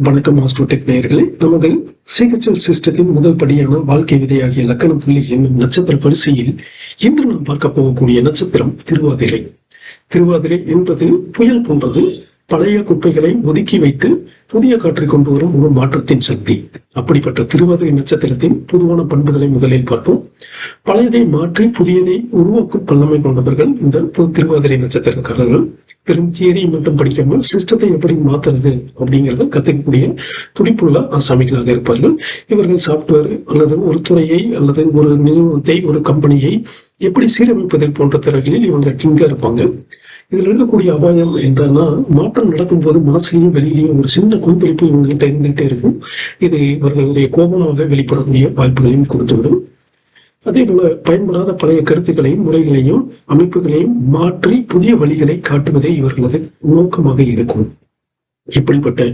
வணக்கம் ஆஸ்ட்ரோடெக் நேயர்களே. நமது சிஹெச்எல் சிஸ்டத்தின் முதல் படியான வாழ்க்கை விதையாகிய லக்கண புள்ளி என்னும் நட்சத்திர வரிசையில் இன்று நாம் பார்க்க போகக்கூடிய நட்சத்திரம் திருவாதிரை. திருவாதிரை என்பது புயல் போன்றது. பழைய குப்பைகளை ஒதுக்கி வைத்து புதிய காற்றை கொண்டு வரும் ஒரு மாற்றத்தின் சக்தி. அப்படிப்பட்ட திருவாதிரை நட்சத்திரத்தின் பொதுவான பண்புகளை முதலில் பார்ப்போம். பழையதை மாற்றி புதியதை உருவாக்கும் வல்லமை கொண்டவர்கள் இந்த திருவாதிரை நட்சத்திரக்காரர்கள். பெரும் தியரி மட்டும் படிக்காமல் சிஸ்டத்தை எப்படி மாத்துறது அப்படிங்கறத கத்துக்கக்கூடிய துடிப்புள்ள ஆசாமிகளாக இருப்பார்கள். இவர்கள் சாப்ட்வேர் அல்லது ஒரு துறையை அல்லது ஒரு நிறுவனத்தை, ஒரு கம்பெனியை எப்படி சீரமைப்பதில் போன்ற துறைகளில் இவங்க கிங்கா இருப்பாங்க. இதுல இருக்கக்கூடிய அபாயம் என்றான்னா, மாற்றம் நடக்கும் போது மனசுலையும் வெளியிலையும் ஒரு சின்ன கொந்தளிப்பு இவங்ககிட்ட இருந்துகிட்டே இருக்கும். இது இவர்களுடைய கோபமாக வெளிப்படக்கூடிய வாய்ப்புகளையும் கொடுத்துவிடும். அதே போல பயன்படாத பழைய கருத்துக்களையும் முறைகளையும் அமைப்புகளையும் மாற்றி புதிய வழிகளை காட்டுவதே இவர்களது நோக்கமாக இருக்கும். இப்படிப்பட்ட